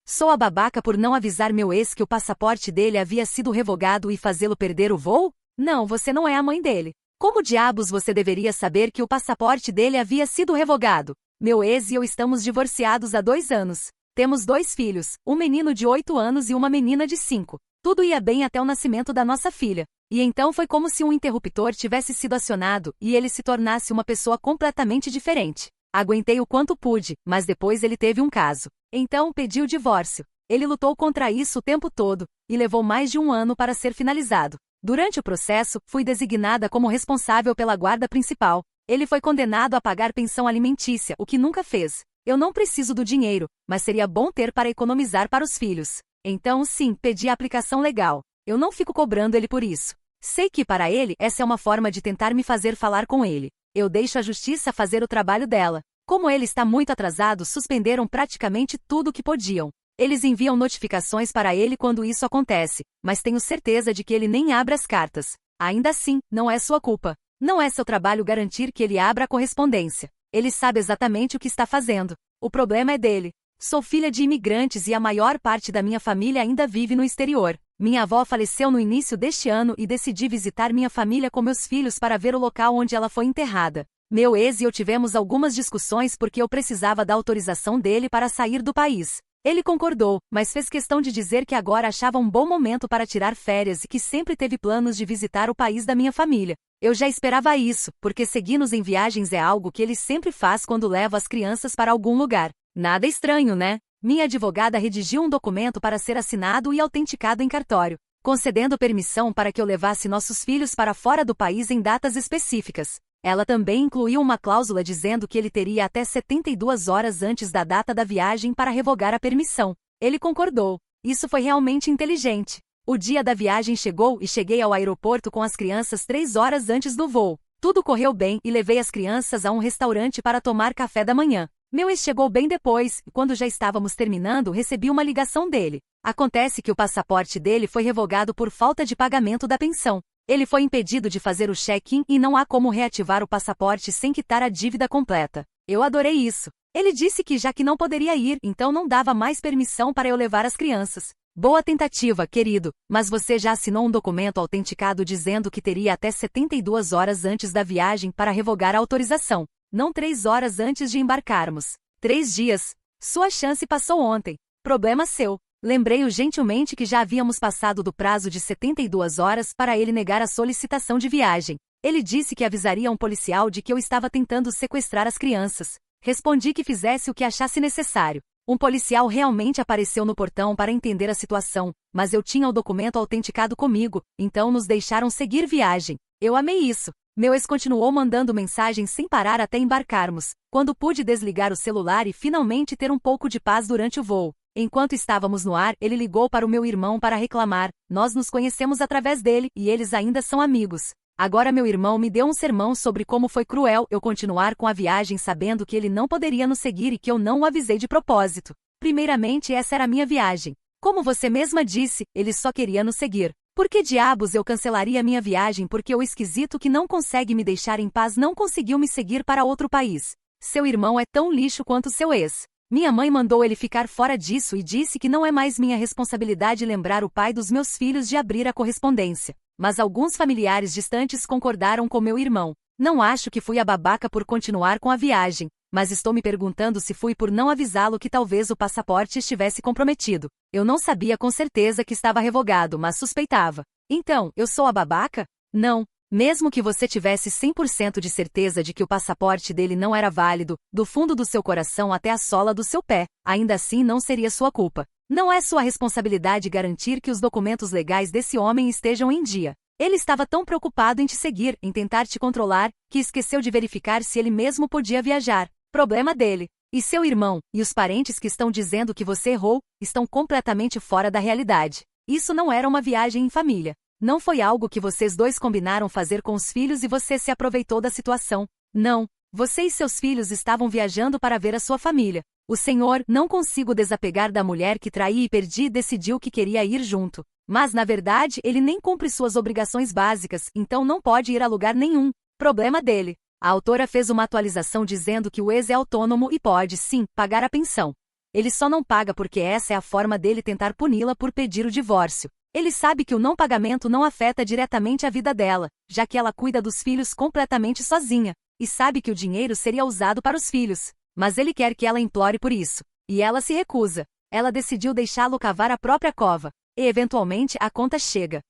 Sou a babaca por não avisar meu ex que o passaporte dele havia sido revogado e fazê-lo perder o voo? Não, você não é a mãe dele. Como diabos você deveria saber que o passaporte dele havia sido revogado? Meu ex e eu estamos divorciados há 2 anos. Temos 2 filhos, um menino de 8 anos e uma menina de 5. Tudo ia bem até o nascimento da nossa filha. E então foi como se um interruptor tivesse sido acionado e ele se tornasse uma pessoa completamente diferente. Aguentei o quanto pude, mas depois ele teve um caso. Então pedi o divórcio. Ele lutou contra isso o tempo todo, e levou mais de 1 ano para ser finalizado. Durante o processo, fui designada como responsável pela guarda principal. Ele foi condenado a pagar pensão alimentícia, o que nunca fez. Eu não preciso do dinheiro, mas seria bom ter para economizar para os filhos. Então sim, pedi a aplicação legal. Eu não fico cobrando ele por isso. Sei que para ele essa é uma forma de tentar me fazer falar com ele. Eu deixo a justiça fazer o trabalho dela. Como ele está muito atrasado, suspenderam praticamente tudo o que podiam. Eles enviam notificações para ele quando isso acontece, mas tenho certeza de que ele nem abre as cartas. Ainda assim, não é sua culpa. Não é seu trabalho garantir que ele abra a correspondência. Ele sabe exatamente o que está fazendo. O problema é dele. Sou filha de imigrantes e a maior parte da minha família ainda vive no exterior. Minha avó faleceu no início deste ano e decidi visitar minha família com meus filhos para ver o local onde ela foi enterrada. Meu ex e eu tivemos algumas discussões porque eu precisava da autorização dele para sair do país. Ele concordou, mas fez questão de dizer que agora achava um bom momento para tirar férias e que sempre teve planos de visitar o país da minha família. Eu já esperava isso, porque seguir-nos em viagens é algo que ele sempre faz quando leva as crianças para algum lugar. Nada estranho, né? Minha advogada redigiu um documento para ser assinado e autenticado em cartório, concedendo permissão para que eu levasse nossos filhos para fora do país em datas específicas. Ela também incluiu uma cláusula dizendo que ele teria até 72 horas antes da data da viagem para revogar a permissão. Ele concordou. Isso foi realmente inteligente. O dia da viagem chegou e cheguei ao aeroporto com as crianças 3 horas antes do voo. Tudo correu bem e levei as crianças a um restaurante para tomar café da manhã. Meu ex chegou bem depois, e quando já estávamos terminando, recebi uma ligação dele. Acontece que o passaporte dele foi revogado por falta de pagamento da pensão. Ele foi impedido de fazer o check-in e não há como reativar o passaporte sem quitar a dívida completa. Eu adorei isso. Ele disse que já que não poderia ir, então não dava mais permissão para eu levar as crianças. Boa tentativa, querido, mas você já assinou um documento autenticado dizendo que teria até 72 horas antes da viagem para revogar a autorização. Não 3 horas antes de embarcarmos. 3 dias. Sua chance passou ontem. Problema seu. Lembrei-o gentilmente que já havíamos passado do prazo de 72 horas para ele negar a solicitação de viagem. Ele disse que avisaria um policial de que eu estava tentando sequestrar as crianças. Respondi que fizesse o que achasse necessário. Um policial realmente apareceu no portão para entender a situação, mas eu tinha o documento autenticado comigo, então nos deixaram seguir viagem. Eu amei isso. Meu ex continuou mandando mensagens sem parar até embarcarmos, quando pude desligar o celular e finalmente ter um pouco de paz durante o voo. Enquanto estávamos no ar, ele ligou para o meu irmão para reclamar. Nós nos conhecemos através dele e eles ainda são amigos. Agora meu irmão me deu um sermão sobre como foi cruel eu continuar com a viagem sabendo que ele não poderia nos seguir e que eu não o avisei de propósito. Primeiramente, essa era a minha viagem. Como você mesma disse, ele só queria nos seguir. Por que diabos eu cancelaria minha viagem porque o esquisito que não consegue me deixar em paz não conseguiu me seguir para outro país? Seu irmão é tão lixo quanto seu ex. Minha mãe mandou ele ficar fora disso e disse que não é mais minha responsabilidade lembrar o pai dos meus filhos de abrir a correspondência. Mas alguns familiares distantes concordaram com meu irmão. Não acho que fui a babaca por continuar com a viagem, mas estou me perguntando se fui por não avisá-lo que talvez o passaporte estivesse comprometido. Eu não sabia com certeza que estava revogado, mas suspeitava. Então, eu sou a babaca? Não. Mesmo que você tivesse 100% de certeza de que o passaporte dele não era válido, do fundo do seu coração até a sola do seu pé, ainda assim não seria sua culpa. Não é sua responsabilidade garantir que os documentos legais desse homem estejam em dia. Ele estava tão preocupado em te seguir, em tentar te controlar, que esqueceu de verificar se ele mesmo podia viajar. Problema dele. E seu irmão, e os parentes que estão dizendo que você errou, estão completamente fora da realidade. Isso não era uma viagem em família. Não foi algo que vocês dois combinaram fazer com os filhos e você se aproveitou da situação. Não. Você e seus filhos estavam viajando para ver a sua família. O senhor, não consigo desapegar da mulher que traí e perdi e decidiu que queria ir junto. Mas, na verdade, ele nem cumpre suas obrigações básicas, então não pode ir a lugar nenhum. Problema dele. A autora fez uma atualização dizendo que o ex é autônomo e pode, sim, pagar a pensão. Ele só não paga porque essa é a forma dele tentar puni-la por pedir o divórcio. Ele sabe que o não pagamento não afeta diretamente a vida dela, já que ela cuida dos filhos completamente sozinha, e sabe que o dinheiro seria usado para os filhos. Mas ele quer que ela implore por isso. E ela se recusa. Ela decidiu deixá-lo cavar a própria cova. E eventualmente a conta chega.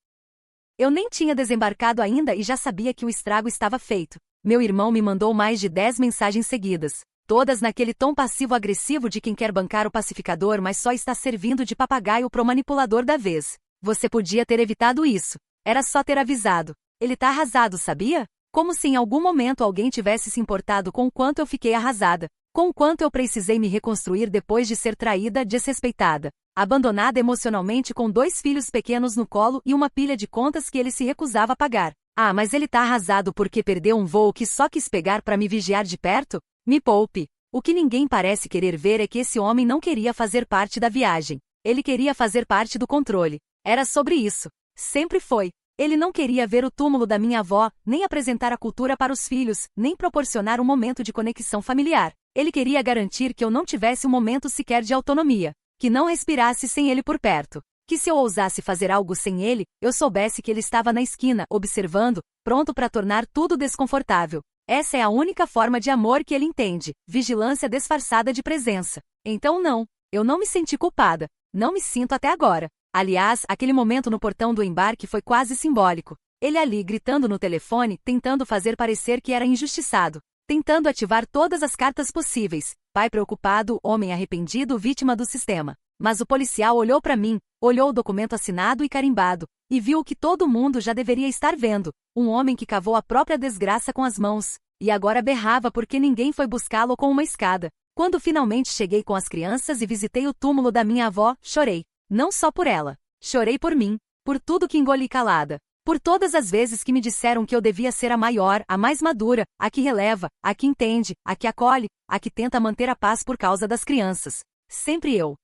Eu nem tinha desembarcado ainda e já sabia que o estrago estava feito. Meu irmão me mandou mais de 10 mensagens seguidas, todas naquele tom passivo-agressivo de quem quer bancar o pacificador, mas só está servindo de papagaio pro manipulador da vez. Você podia ter evitado isso. Era só ter avisado. Ele tá arrasado, sabia? Como se em algum momento alguém tivesse se importado com o quanto eu fiquei arrasada, com o quanto eu precisei me reconstruir depois de ser traída, desrespeitada, abandonada emocionalmente com 2 filhos pequenos no colo e uma pilha de contas que ele se recusava a pagar. Ah, mas ele tá arrasado porque perdeu um voo que só quis pegar para me vigiar de perto? Me poupe. O que ninguém parece querer ver é que esse homem não queria fazer parte da viagem. Ele queria fazer parte do controle. Era sobre isso. Sempre foi. Ele não queria ver o túmulo da minha avó, nem apresentar a cultura para os filhos, nem proporcionar um momento de conexão familiar. Ele queria garantir que eu não tivesse um momento sequer de autonomia, que não respirasse sem ele por perto, que se eu ousasse fazer algo sem ele, eu soubesse que ele estava na esquina, observando, pronto para tornar tudo desconfortável. Essa é a única forma de amor que ele entende, vigilância disfarçada de presença. Então não, eu não me senti culpada, não me sinto até agora. Aliás, aquele momento no portão do embarque foi quase simbólico. Ele ali gritando no telefone, tentando fazer parecer que era injustiçado, tentando ativar todas as cartas possíveis. Pai preocupado, homem arrependido, vítima do sistema. Mas o policial olhou para mim, olhou o documento assinado e carimbado, e viu o que todo mundo já deveria estar vendo. Um homem que cavou a própria desgraça com as mãos, e agora berrava porque ninguém foi buscá-lo com uma escada. Quando finalmente cheguei com as crianças e visitei o túmulo da minha avó, chorei. Não só por ela. Chorei por mim, por tudo que engoli calada, por todas as vezes que me disseram que eu devia ser a maior, a mais madura, a que releva, a que entende, a que acolhe, a que tenta manter a paz por causa das crianças. Sempre eu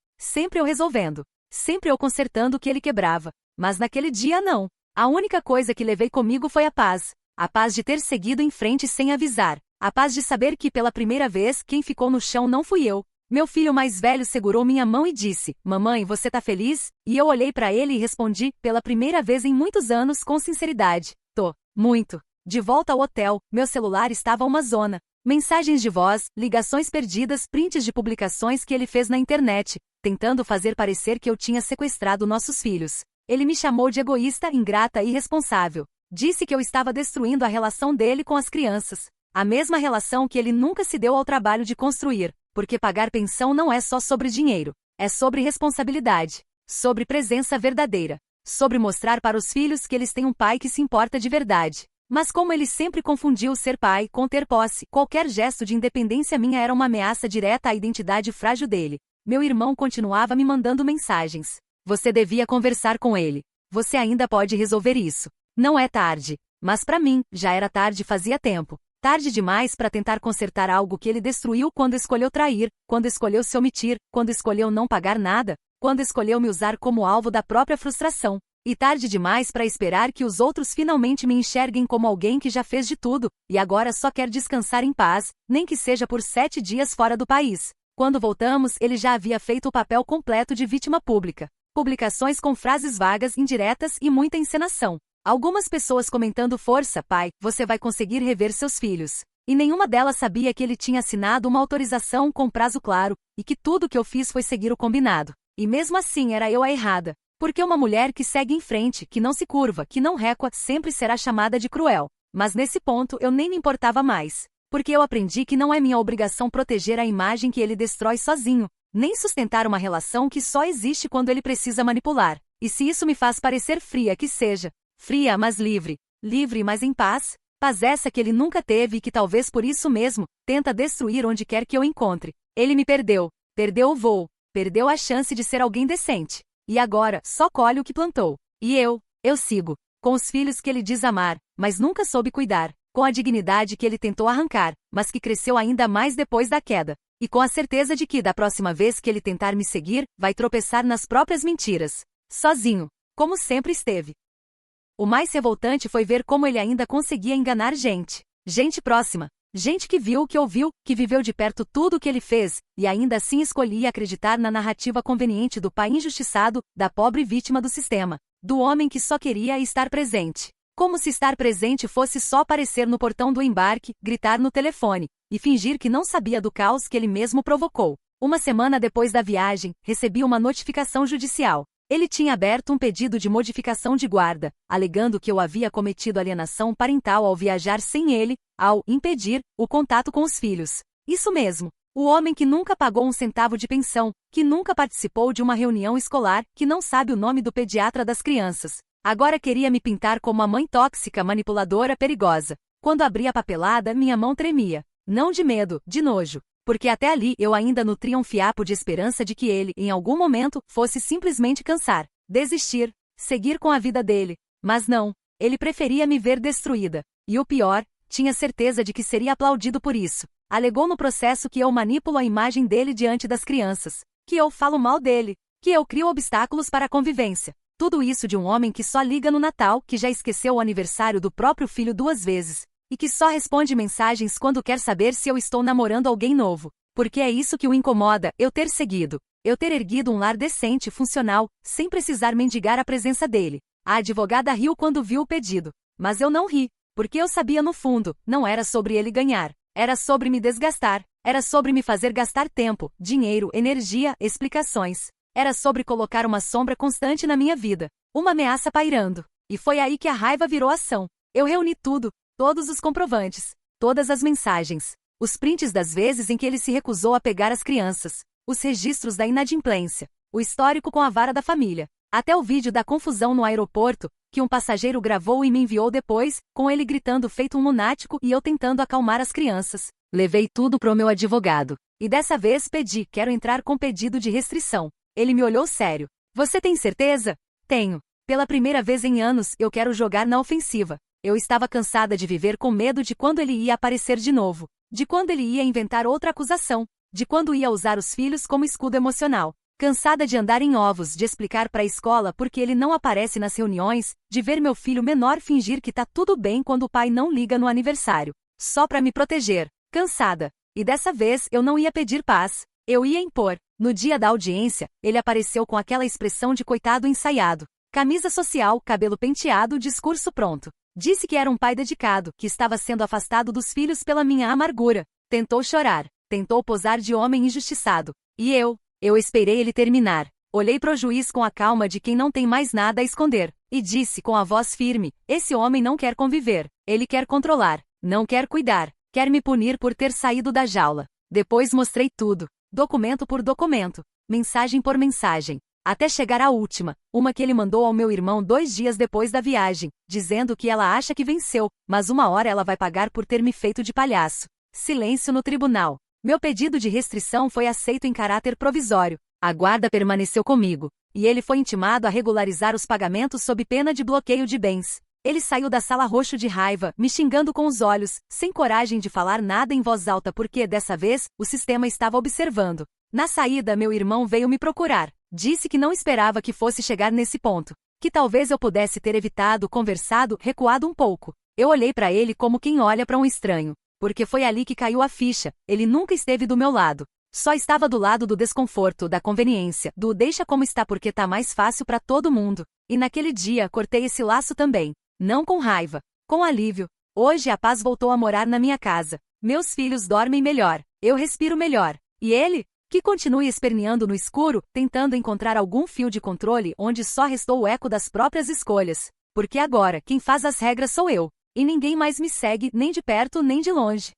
resolvendo, sempre eu consertando o que ele quebrava. Mas naquele dia não. A única coisa que levei comigo foi a paz de ter seguido em frente sem avisar, a paz de saber que pela primeira vez quem ficou no chão não fui eu. Meu filho mais velho segurou minha mão e disse, mamãe, você tá feliz? E eu olhei para ele e respondi, pela primeira vez em muitos anos, com sinceridade, tô, muito. De volta ao hotel, meu celular estava uma zona. Mensagens de voz, ligações perdidas, prints de publicações que ele fez na internet, tentando fazer parecer que eu tinha sequestrado nossos filhos. Ele me chamou de egoísta, ingrata e irresponsável. Disse que eu estava destruindo a relação dele com as crianças. A mesma relação que ele nunca se deu ao trabalho de construir. Porque pagar pensão não é só sobre dinheiro, é sobre responsabilidade, sobre presença verdadeira, sobre mostrar para os filhos que eles têm um pai que se importa de verdade. Mas como ele sempre confundiu ser pai com ter posse, qualquer gesto de independência minha era uma ameaça direta à identidade frágil dele. Meu irmão continuava me mandando mensagens. Você devia conversar com ele. Você ainda pode resolver isso. Não é tarde. Mas para mim, já era tarde fazia tempo. Tarde demais para tentar consertar algo que ele destruiu quando escolheu trair, quando escolheu se omitir, quando escolheu não pagar nada, quando escolheu me usar como alvo da própria frustração. E tarde demais para esperar que os outros finalmente me enxerguem como alguém que já fez de tudo, e agora só quer descansar em paz, nem que seja por 7 dias fora do país. Quando voltamos, ele já havia feito o papel completo de vítima pública. Publicações com frases vagas, indiretas e muita encenação. Algumas pessoas comentando força, pai, você vai conseguir rever seus filhos. E nenhuma delas sabia que ele tinha assinado uma autorização com prazo claro, e que tudo que eu fiz foi seguir o combinado. E mesmo assim era eu a errada. Porque uma mulher que segue em frente, que não se curva, que não recua, sempre será chamada de cruel. Mas nesse ponto eu nem me importava mais. Porque eu aprendi que não é minha obrigação proteger a imagem que ele destrói sozinho, nem sustentar uma relação que só existe quando ele precisa manipular. E se isso me faz parecer fria, que seja. Fria, mas livre. Livre, mas em paz. Paz essa que ele nunca teve e que talvez por isso mesmo, tenta destruir onde quer que eu encontre. Ele me perdeu. Perdeu o voo. Perdeu a chance de ser alguém decente. E agora, só colhe o que plantou. E eu sigo. Com os filhos que ele diz amar, mas nunca soube cuidar. Com a dignidade que ele tentou arrancar, mas que cresceu ainda mais depois da queda. E com a certeza de que, da próxima vez que ele tentar me seguir, vai tropeçar nas próprias mentiras. Sozinho. Como sempre esteve. O mais revoltante foi ver como ele ainda conseguia enganar gente. Gente próxima. Gente que viu, que ouviu, que viveu de perto tudo o que ele fez, e ainda assim escolhia acreditar na narrativa conveniente do pai injustiçado, da pobre vítima do sistema, do homem que só queria estar presente. Como se estar presente fosse só aparecer no portão do embarque, gritar no telefone, e fingir que não sabia do caos que ele mesmo provocou. Uma semana depois da viagem, recebi uma notificação judicial. Ele tinha aberto um pedido de modificação de guarda, alegando que eu havia cometido alienação parental ao viajar sem ele, ao impedir o contato com os filhos. Isso mesmo. O homem que nunca pagou um centavo de pensão, que nunca participou de uma reunião escolar, que não sabe o nome do pediatra das crianças. Agora queria me pintar como a mãe tóxica, manipuladora, perigosa. Quando abri a papelada, minha mão tremia. Não de medo, de nojo. Porque até ali eu ainda nutria um fiapo de esperança de que ele, em algum momento, fosse simplesmente cansar, desistir, seguir com a vida dele. Mas não, ele preferia me ver destruída. E o pior, tinha certeza de que seria aplaudido por isso. Alegou no processo que eu manipulo a imagem dele diante das crianças, que eu falo mal dele, que eu crio obstáculos para a convivência. Tudo isso de um homem que só liga no Natal, que já esqueceu o aniversário do próprio filho 2 vezes. E que só responde mensagens quando quer saber se eu estou namorando alguém novo. Porque é isso que o incomoda, eu ter seguido. Eu ter erguido um lar decente e funcional, sem precisar mendigar a presença dele. A advogada riu quando viu o pedido. Mas eu não ri, porque eu sabia no fundo, não era sobre ele ganhar. Era sobre me desgastar. Era sobre me fazer gastar tempo, dinheiro, energia, explicações. Era sobre colocar uma sombra constante na minha vida. Uma ameaça pairando. E foi aí que a raiva virou ação. Eu reuni tudo. Todos os comprovantes, todas as mensagens, os prints das vezes em que ele se recusou a pegar as crianças, os registros da inadimplência, o histórico com a vara da família, até o vídeo da confusão no aeroporto, que um passageiro gravou e me enviou depois, com ele gritando feito um lunático e eu tentando acalmar as crianças. Levei tudo pro meu advogado. E dessa vez pedi, quero entrar com pedido de restrição. Ele me olhou sério. Você tem certeza? Tenho. Pela primeira vez em anos, eu quero jogar na ofensiva. Eu estava cansada de viver com medo de quando ele ia aparecer de novo, de quando ele ia inventar outra acusação, de quando ia usar os filhos como escudo emocional. Cansada de andar em ovos, de explicar para a escola porque ele não aparece nas reuniões, de ver meu filho menor fingir que tá tudo bem quando o pai não liga no aniversário, só para me proteger. Cansada. E dessa vez eu não ia pedir paz, eu ia impor. No dia da audiência, ele apareceu com aquela expressão de coitado ensaiado. Camisa social, cabelo penteado, discurso pronto. Disse que era um pai dedicado, que estava sendo afastado dos filhos pela minha amargura. Tentou chorar. Tentou posar de homem injustiçado. E eu esperei ele terminar. Olhei pro juiz com a calma de quem não tem mais nada a esconder. E disse com a voz firme, esse homem não quer conviver. Ele quer controlar. Não quer cuidar. Quer me punir por ter saído da jaula. Depois mostrei tudo. Documento por documento. Mensagem por mensagem. Até chegar à última, uma que ele mandou ao meu irmão 2 dias depois da viagem, dizendo que ela acha que venceu, mas uma hora ela vai pagar por ter me feito de palhaço. Silêncio no tribunal. Meu pedido de restrição foi aceito em caráter provisório. A guarda permaneceu comigo, e ele foi intimado a regularizar os pagamentos sob pena de bloqueio de bens. Ele saiu da sala roxo de raiva, me xingando com os olhos, sem coragem de falar nada em voz alta porque, dessa vez, o sistema estava observando. Na saída, meu irmão veio me procurar. Disse que não esperava que fosse chegar nesse ponto. Que talvez eu pudesse ter evitado, conversado, recuado um pouco. Eu olhei para ele como quem olha para um estranho. Porque foi ali que caiu a ficha. Ele nunca esteve do meu lado. Só estava do lado do desconforto, da conveniência, do deixa como está porque tá mais fácil para todo mundo. E naquele dia cortei esse laço também. Não com raiva. Com alívio. Hoje a paz voltou a morar na minha casa. Meus filhos dormem melhor. Eu respiro melhor. E ele? Que continue esperneando no escuro, tentando encontrar algum fio de controle onde só restou o eco das próprias escolhas. Porque agora, quem faz as regras sou eu. E ninguém mais me segue, nem de perto nem de longe.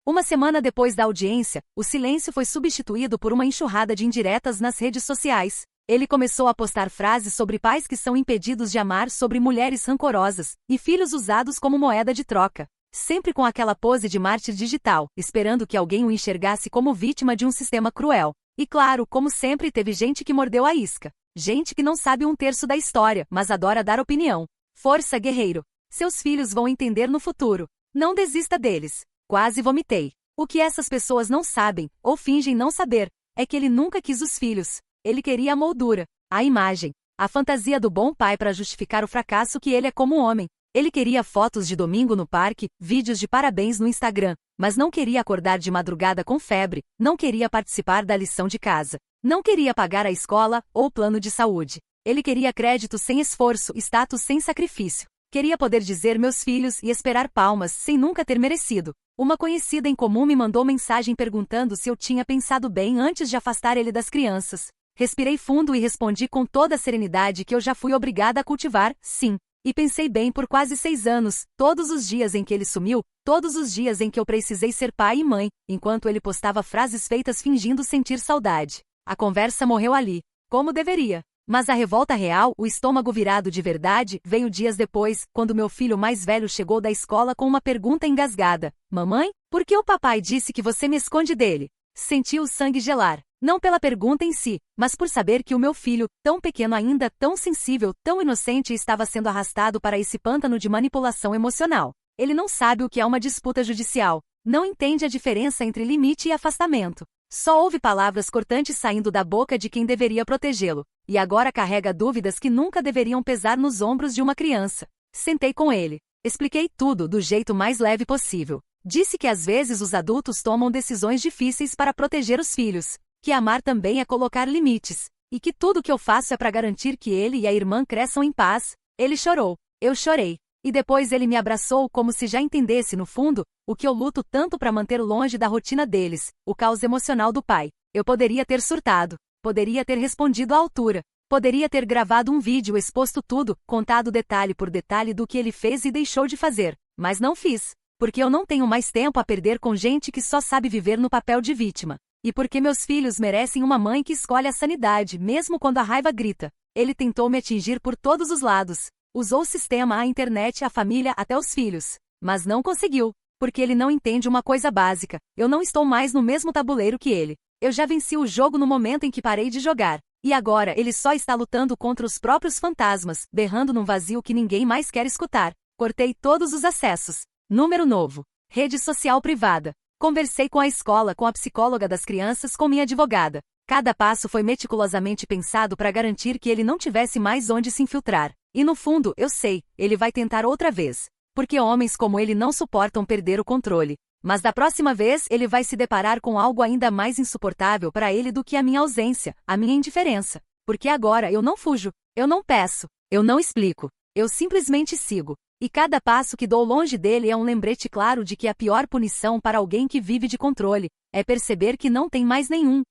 Uma semana depois da audiência, o silêncio foi substituído por uma enxurrada de indiretas nas redes sociais. Ele começou a postar frases sobre pais que são impedidos de amar, sobre mulheres rancorosas, e filhos usados como moeda de troca. Sempre com aquela pose de mártir digital, esperando que alguém o enxergasse como vítima de um sistema cruel. E claro, como sempre teve gente que mordeu a isca. Gente que não sabe 1/3 da história, mas adora dar opinião. Força, guerreiro. Seus filhos vão entender no futuro. Não desista deles. Quase vomitei. O que essas pessoas não sabem, ou fingem não saber, é que ele nunca quis os filhos. Ele queria a moldura, a imagem, a fantasia do bom pai para justificar o fracasso que ele é como homem. Ele queria fotos de domingo no parque, vídeos de parabéns no Instagram, mas não queria acordar de madrugada com febre, não queria participar da lição de casa, não queria pagar a escola ou plano de saúde. Ele queria crédito sem esforço, status sem sacrifício. Queria poder dizer meus filhos e esperar palmas sem nunca ter merecido. Uma conhecida em comum me mandou mensagem perguntando se eu tinha pensado bem antes de afastar ele das crianças. Respirei fundo e respondi com toda a serenidade que eu já fui obrigada a cultivar, sim. E pensei bem por quase 6 anos, todos os dias em que ele sumiu, todos os dias em que eu precisei ser pai e mãe, enquanto ele postava frases feitas fingindo sentir saudade. A conversa morreu ali, como deveria. Mas a revolta real, o estômago virado de verdade, veio dias depois, quando meu filho mais velho chegou da escola com uma pergunta engasgada. Mamãe, por que o papai disse que você me esconde dele? Senti o sangue gelar. Não pela pergunta em si, mas por saber que o meu filho, tão pequeno ainda, tão sensível, tão inocente, estava sendo arrastado para esse pântano de manipulação emocional. Ele não sabe o que é uma disputa judicial. Não entende a diferença entre limite e afastamento. Só ouve palavras cortantes saindo da boca de quem deveria protegê-lo. E agora carrega dúvidas que nunca deveriam pesar nos ombros de uma criança. Sentei com ele. Expliquei tudo do jeito mais leve possível. Disse que às vezes os adultos tomam decisões difíceis para proteger os filhos. Que amar também é colocar limites. E que tudo que eu faço é para garantir que ele e a irmã cresçam em paz. Ele chorou. Eu chorei. E depois ele me abraçou como se já entendesse, no fundo, o que eu luto tanto para manter longe da rotina deles, o caos emocional do pai. Eu poderia ter surtado. Poderia ter respondido à altura. Poderia ter gravado um vídeo, exposto tudo, contado detalhe por detalhe do que ele fez e deixou de fazer. Mas não fiz. Porque eu não tenho mais tempo a perder com gente que só sabe viver no papel de vítima. E porque meus filhos merecem uma mãe que escolhe a sanidade, mesmo quando a raiva grita. Ele tentou me atingir por todos os lados. Usou o sistema, a internet, a família, até os filhos. Mas não conseguiu. Porque ele não entende uma coisa básica. Eu não estou mais no mesmo tabuleiro que ele. Eu já venci o jogo no momento em que parei de jogar. E agora ele só está lutando contra os próprios fantasmas, berrando num vazio que ninguém mais quer escutar. Cortei todos os acessos. Número novo. Rede social privada. Conversei com a escola, com a psicóloga das crianças, com minha advogada. Cada passo foi meticulosamente pensado para garantir que ele não tivesse mais onde se infiltrar. E no fundo, eu sei, ele vai tentar outra vez. Porque homens como ele não suportam perder o controle. Mas da próxima vez ele vai se deparar com algo ainda mais insuportável para ele do que a minha ausência, a minha indiferença. Porque agora eu não fujo, eu não peço, eu não explico, eu simplesmente sigo. E cada passo que dou longe dele é um lembrete claro de que a pior punição para alguém que vive de controle é perceber que não tem mais nenhum.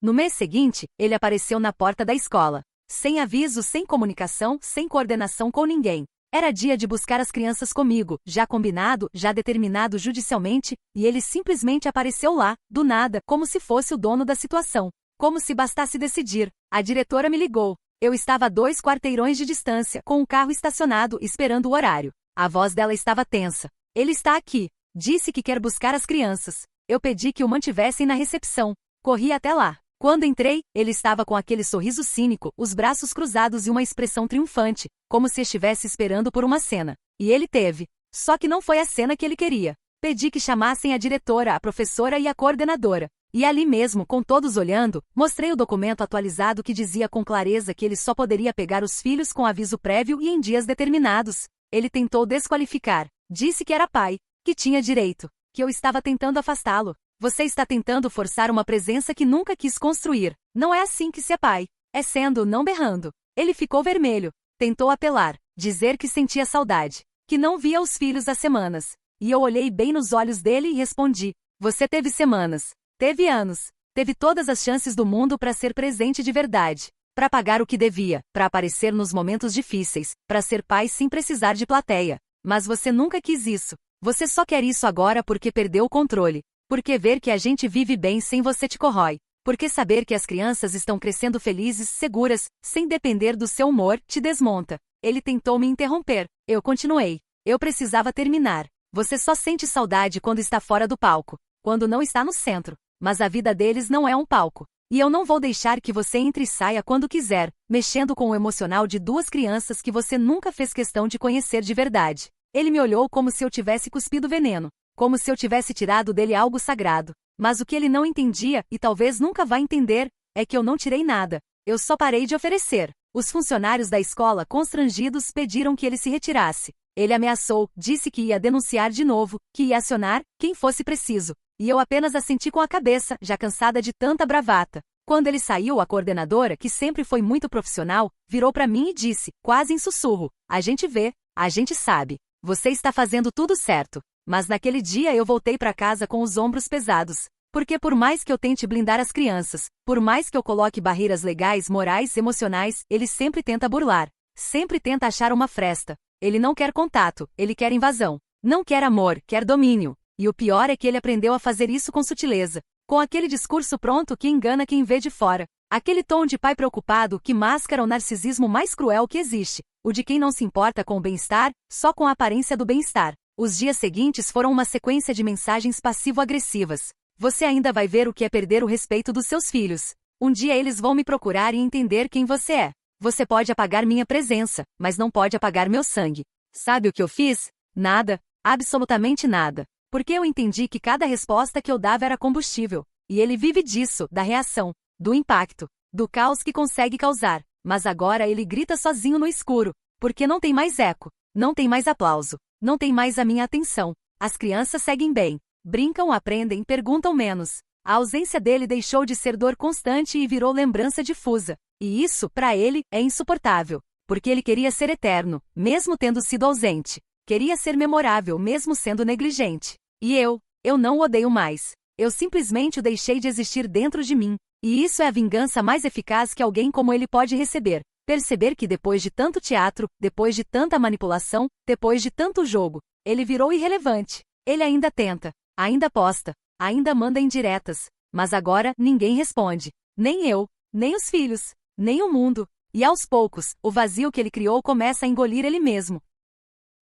No mês seguinte, ele apareceu na porta da escola. Sem aviso, sem comunicação, sem coordenação com ninguém. Era dia de buscar as crianças comigo, já combinado, já determinado judicialmente, e ele simplesmente apareceu lá, do nada, como se fosse o dono da situação. Como se bastasse decidir. A diretora me ligou. Eu estava a 2 quarteirões de distância, com o carro estacionado, esperando o horário. A voz dela estava tensa. Ele está aqui. Disse que quer buscar as crianças. Eu pedi que o mantivessem na recepção. Corri até lá. Quando entrei, ele estava com aquele sorriso cínico, os braços cruzados e uma expressão triunfante, como se estivesse esperando por uma cena. E ele teve. Só que não foi a cena que ele queria. Pedi que chamassem a diretora, a professora e a coordenadora. E ali mesmo, com todos olhando, mostrei o documento atualizado que dizia com clareza que ele só poderia pegar os filhos com aviso prévio e em dias determinados. Ele tentou desqualificar. Disse que era pai, que tinha direito, que eu estava tentando afastá-lo. Você está tentando forçar uma presença que nunca quis construir. Não é assim que se é pai. É sendo, não berrando. Ele ficou vermelho. Tentou apelar, dizer que sentia saudade, que não via os filhos há semanas. E eu olhei bem nos olhos dele e respondi: você teve semanas. Teve anos. Teve todas as chances do mundo para ser presente de verdade. Para pagar o que devia, para aparecer nos momentos difíceis, para ser pai sem precisar de plateia. Mas você nunca quis isso. Você só quer isso agora porque perdeu o controle. Porque ver que a gente vive bem sem você te corrói. Porque saber que as crianças estão crescendo felizes, seguras, sem depender do seu humor, te desmonta. Ele tentou me interromper. Eu continuei. Eu precisava terminar. Você só sente saudade quando está fora do palco. Quando não está no centro. Mas a vida deles não é um palco. E eu não vou deixar que você entre e saia quando quiser, mexendo com o emocional de 2 crianças que você nunca fez questão de conhecer de verdade. Ele me olhou como se eu tivesse cuspido veneno. Como se eu tivesse tirado dele algo sagrado. Mas o que ele não entendia, e talvez nunca vá entender, é que eu não tirei nada. Eu só parei de oferecer. Os funcionários da escola, constrangidos, pediram que ele se retirasse. Ele ameaçou, disse que ia denunciar de novo, que ia acionar quem fosse preciso. E eu apenas assenti com a cabeça, já cansada de tanta bravata. Quando ele saiu, a coordenadora, que sempre foi muito profissional, virou para mim e disse, quase em sussurro, a gente vê, a gente sabe. Você está fazendo tudo certo. Mas naquele dia eu voltei para casa com os ombros pesados. Porque por mais que eu tente blindar as crianças, por mais que eu coloque barreiras legais, morais, emocionais, ele sempre tenta burlar. Sempre tenta achar uma fresta. Ele não quer contato, ele quer invasão. Não quer amor, quer domínio. E o pior é que ele aprendeu a fazer isso com sutileza. Com aquele discurso pronto que engana quem vê de fora. Aquele tom de pai preocupado que mascara o narcisismo mais cruel que existe. O de quem não se importa com o bem-estar, só com a aparência do bem-estar. Os dias seguintes foram uma sequência de mensagens passivo-agressivas. Você ainda vai ver o que é perder o respeito dos seus filhos. Um dia eles vão me procurar e entender quem você é. Você pode apagar minha presença, mas não pode apagar meu sangue. Sabe o que eu fiz? Nada, absolutamente nada. Porque eu entendi que cada resposta que eu dava era combustível. E ele vive disso, da reação, do impacto, do caos que consegue causar. Mas agora ele grita sozinho no escuro, porque não tem mais eco, não tem mais aplauso, não tem mais a minha atenção. As crianças seguem bem, brincam, aprendem, perguntam menos. A ausência dele deixou de ser dor constante e virou lembrança difusa. E isso, para ele, é insuportável. Porque ele queria ser eterno, mesmo tendo sido ausente. Queria ser memorável, mesmo sendo negligente. E eu não o odeio mais. Eu simplesmente o deixei de existir dentro de mim. E isso é a vingança mais eficaz que alguém como ele pode receber. Perceber que depois de tanto teatro, depois de tanta manipulação, depois de tanto jogo, ele virou irrelevante. Ele ainda tenta, ainda posta, ainda manda indiretas. Mas agora ninguém responde. Nem eu, nem os filhos, nem o mundo. E aos poucos, o vazio que ele criou começa a engolir ele mesmo.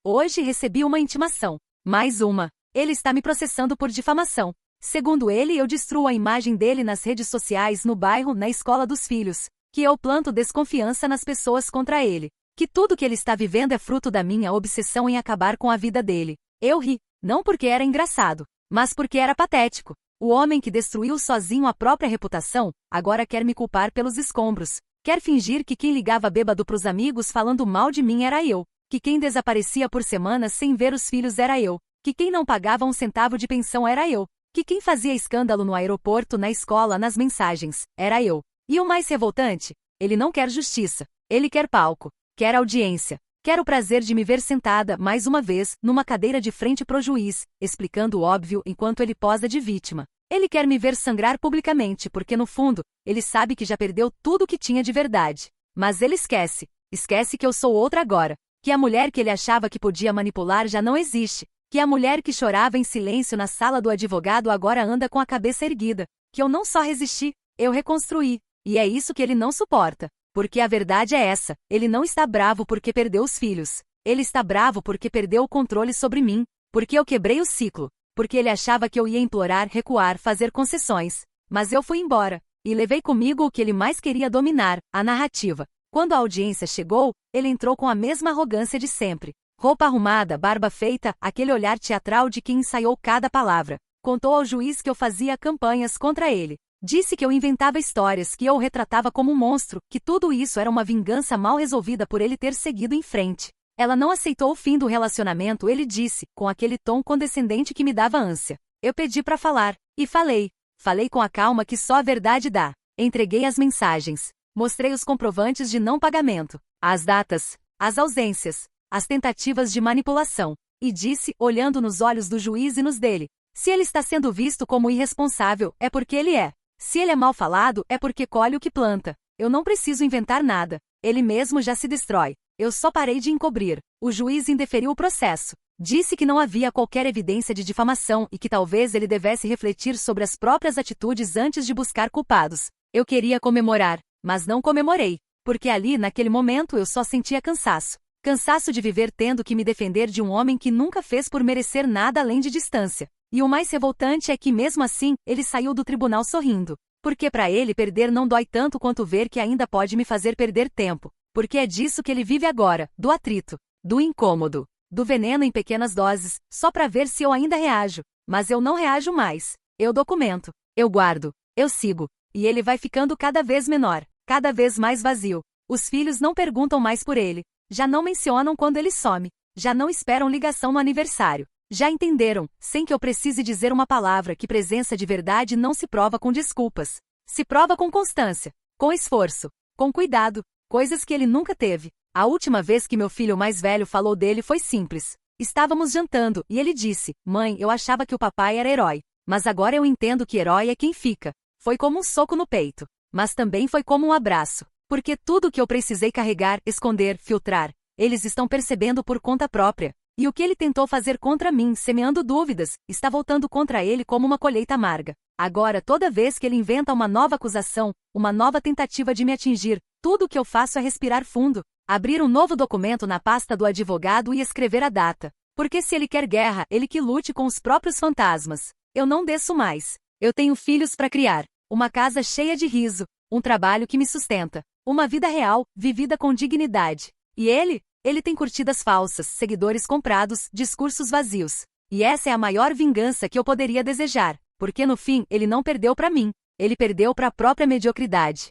Hoje recebi uma intimação. Mais uma. Ele está me processando por difamação. Segundo ele, eu destruo a imagem dele nas redes sociais, no bairro, na escola dos filhos. Que eu planto desconfiança nas pessoas contra ele. Que tudo que ele está vivendo é fruto da minha obsessão em acabar com a vida dele. Eu ri, não porque era engraçado, mas porque era patético. O homem que destruiu sozinho a própria reputação, agora quer me culpar pelos escombros. Quer fingir que quem ligava bêbado pros amigos falando mal de mim era eu. Que quem desaparecia por semanas sem ver os filhos era eu. Que quem não pagava um centavo de pensão era eu. Que quem fazia escândalo no aeroporto, na escola, nas mensagens, era eu. E o mais revoltante? Ele não quer justiça. Ele quer palco. Quer audiência. Quer o prazer de me ver sentada, mais uma vez, numa cadeira de frente pro juiz, explicando o óbvio enquanto ele posa de vítima. Ele quer me ver sangrar publicamente porque, no fundo, ele sabe que já perdeu tudo o que tinha de verdade. Mas ele esquece. Esquece que eu sou outra agora. Que a mulher que ele achava que podia manipular já não existe. Que a mulher que chorava em silêncio na sala do advogado agora anda com a cabeça erguida. Que eu não só resisti, eu reconstruí. E é isso que ele não suporta. Porque a verdade é essa, ele não está bravo porque perdeu os filhos. Ele está bravo porque perdeu o controle sobre mim. Porque eu quebrei o ciclo. Porque ele achava que eu ia implorar, recuar, fazer concessões. Mas eu fui embora. E levei comigo o que ele mais queria dominar, a narrativa. Quando a audiência chegou, ele entrou com a mesma arrogância de sempre. Roupa arrumada, barba feita, aquele olhar teatral de quem ensaiou cada palavra. Contou ao juiz que eu fazia campanhas contra ele. Disse que eu inventava histórias, que eu o retratava como um monstro, que tudo isso era uma vingança mal resolvida por ele ter seguido em frente. Ela não aceitou o fim do relacionamento, ele disse, com aquele tom condescendente que me dava ânsia. Eu pedi para falar, e falei. Falei com a calma que só a verdade dá. Entreguei as mensagens. Mostrei os comprovantes de não pagamento, as datas, as ausências, as tentativas de manipulação. E disse, olhando nos olhos do juiz e nos dele, se ele está sendo visto como irresponsável, é porque ele é. Se ele é mal falado, é porque colhe o que planta. Eu não preciso inventar nada. Ele mesmo já se destrói. Eu só parei de encobrir. O juiz indeferiu o processo. Disse que não havia qualquer evidência de difamação e que talvez ele devesse refletir sobre as próprias atitudes antes de buscar culpados. Eu queria comemorar, mas não comemorei. Porque ali, naquele momento, eu só sentia cansaço. Cansaço de viver tendo que me defender de um homem que nunca fez por merecer nada além de distância. E o mais revoltante é que, mesmo assim, ele saiu do tribunal sorrindo. Porque para ele perder não dói tanto quanto ver que ainda pode me fazer perder tempo. Porque é disso que ele vive agora, do atrito, do incômodo, do veneno em pequenas doses, só para ver se eu ainda reajo. Mas eu não reajo mais. Eu documento, eu guardo, eu sigo. E ele vai ficando cada vez menor, cada vez mais vazio. Os filhos não perguntam mais por ele. Já não mencionam quando ele some. Já não esperam ligação no aniversário. Já entenderam, sem que eu precise dizer uma palavra, que presença de verdade não se prova com desculpas. Se prova com constância, com esforço, com cuidado, coisas que ele nunca teve. A última vez que meu filho mais velho falou dele foi simples. Estávamos jantando, e ele disse: "Mãe, eu achava que o papai era herói. Mas agora eu entendo que herói é quem fica." Foi como um soco no peito. Mas também foi como um abraço. Porque tudo que eu precisei carregar, esconder, filtrar, eles estão percebendo por conta própria. E o que ele tentou fazer contra mim, semeando dúvidas, está voltando contra ele como uma colheita amarga. Agora, toda vez que ele inventa uma nova acusação, uma nova tentativa de me atingir, tudo o que eu faço é respirar fundo, abrir um novo documento na pasta do advogado e escrever a data. Porque se ele quer guerra, ele que lute com os próprios fantasmas. Eu não desço mais. Eu tenho filhos para criar, uma casa cheia de riso, um trabalho que me sustenta, uma vida real, vivida com dignidade. E ele tem curtidas falsas, seguidores comprados, discursos vazios. E essa é a maior vingança que eu poderia desejar, porque no fim ele não perdeu para mim, ele perdeu para a própria mediocridade.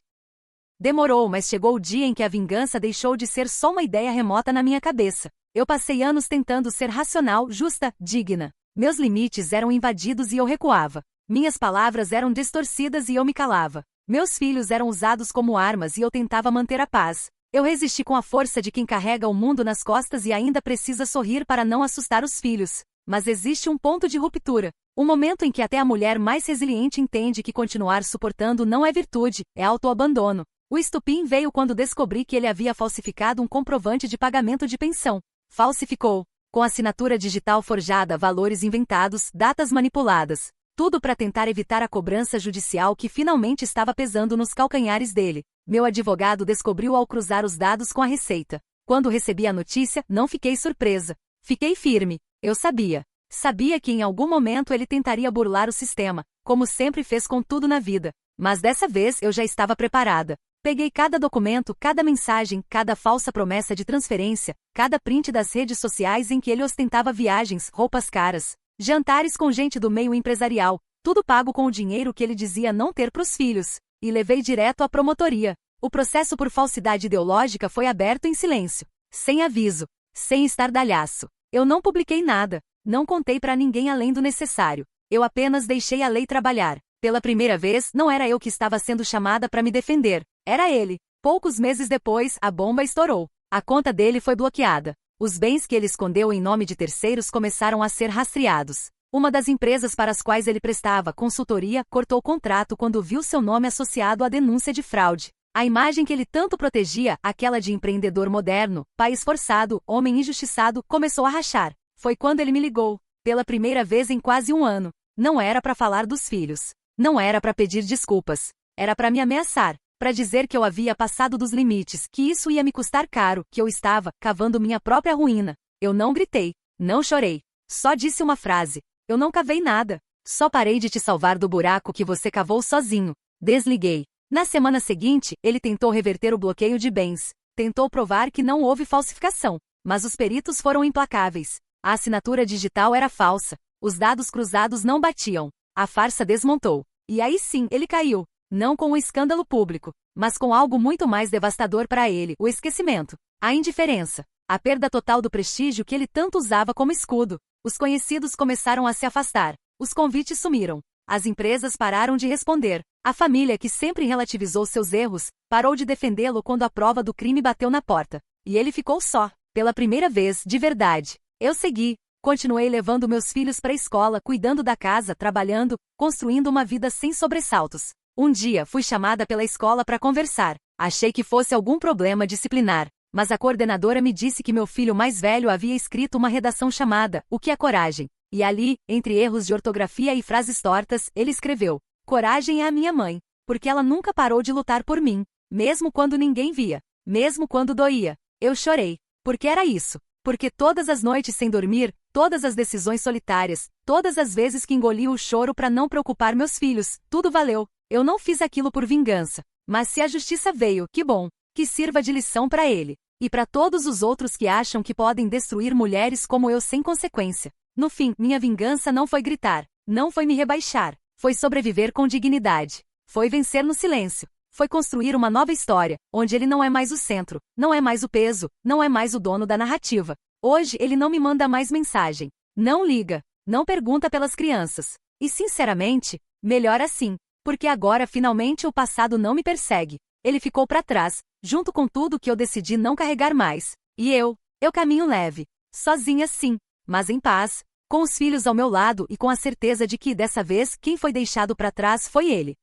Demorou, mas chegou o dia em que a vingança deixou de ser só uma ideia remota na minha cabeça. Eu passei anos tentando ser racional, justa, digna. Meus limites eram invadidos e eu recuava. Minhas palavras eram distorcidas e eu me calava. Meus filhos eram usados como armas e eu tentava manter a paz. Eu resisti com a força de quem carrega o mundo nas costas e ainda precisa sorrir para não assustar os filhos. Mas existe um ponto de ruptura. Um momento em que até a mulher mais resiliente entende que continuar suportando não é virtude, é autoabandono. O estupim veio quando descobri que ele havia falsificado um comprovante de pagamento de pensão. Falsificou, com assinatura digital forjada, valores inventados, datas manipuladas. Tudo para tentar evitar a cobrança judicial que finalmente estava pesando nos calcanhares dele. Meu advogado descobriu ao cruzar os dados com a Receita. Quando recebi a notícia, não fiquei surpresa. Fiquei firme. Eu sabia. Sabia que em algum momento ele tentaria burlar o sistema, como sempre fez com tudo na vida. Mas dessa vez eu já estava preparada. Peguei cada documento, cada mensagem, cada falsa promessa de transferência, cada print das redes sociais em que ele ostentava viagens, roupas caras, jantares com gente do meio empresarial, tudo pago com o dinheiro que ele dizia não ter para os filhos, e levei direto à promotoria. O processo por falsidade ideológica foi aberto em silêncio, sem aviso, sem estardalhaço. Eu não publiquei nada, não contei para ninguém além do necessário. Eu apenas deixei a lei trabalhar. Pela primeira vez, não era eu que estava sendo chamada para me defender, era ele. Poucos meses depois, a bomba estourou. A conta dele foi bloqueada. Os bens que ele escondeu em nome de terceiros começaram a ser rastreados. Uma das empresas para as quais ele prestava consultoria cortou o contrato quando viu seu nome associado à denúncia de fraude. A imagem que ele tanto protegia, aquela de empreendedor moderno, pai esforçado, homem injustiçado, começou a rachar. Foi quando ele me ligou, pela primeira vez em quase um ano. Não era para falar dos filhos. Não era para pedir desculpas. Era para me ameaçar. Para dizer que eu havia passado dos limites, que isso ia me custar caro, que eu estava cavando minha própria ruína. Eu não gritei. Não chorei. Só disse uma frase. Eu não cavei nada. Só parei de te salvar do buraco que você cavou sozinho. Desliguei. Na semana seguinte, ele tentou reverter o bloqueio de bens. Tentou provar que não houve falsificação. Mas os peritos foram implacáveis. A assinatura digital era falsa. Os dados cruzados não batiam. A farsa desmontou. E aí sim, ele caiu. Não com um escândalo público, mas com algo muito mais devastador para ele, o esquecimento, a indiferença, a perda total do prestígio que ele tanto usava como escudo. Os conhecidos começaram a se afastar. Os convites sumiram. As empresas pararam de responder. A família, que sempre relativizou seus erros, parou de defendê-lo quando a prova do crime bateu na porta. E ele ficou só. Pela primeira vez, de verdade. Eu segui. Continuei levando meus filhos para a escola, cuidando da casa, trabalhando, construindo uma vida sem sobressaltos. Um dia, fui chamada pela escola para conversar. Achei que fosse algum problema disciplinar. Mas a coordenadora me disse que meu filho mais velho havia escrito uma redação chamada "O que é coragem?" E ali, entre erros de ortografia e frases tortas, ele escreveu: "Coragem é a minha mãe, porque ela nunca parou de lutar por mim, mesmo quando ninguém via, mesmo quando doía." Eu chorei. Porque era isso. Porque todas as noites sem dormir, todas as decisões solitárias, todas as vezes que engoli o choro para não preocupar meus filhos, tudo valeu. Eu não fiz aquilo por vingança. Mas se a justiça veio, que bom. Que sirva de lição para ele. E para todos os outros que acham que podem destruir mulheres como eu sem consequência. No fim, minha vingança não foi gritar. Não foi me rebaixar. Foi sobreviver com dignidade. Foi vencer no silêncio. Foi construir uma nova história, onde ele não é mais o centro, não é mais o peso, não é mais o dono da narrativa. Hoje ele não me manda mais mensagem, não liga, não pergunta pelas crianças. E sinceramente, melhor assim, porque agora finalmente o passado não me persegue. Ele ficou para trás, junto com tudo que eu decidi não carregar mais. E eu caminho leve, sozinha sim, mas em paz, com os filhos ao meu lado e com a certeza de que dessa vez quem foi deixado para trás foi ele.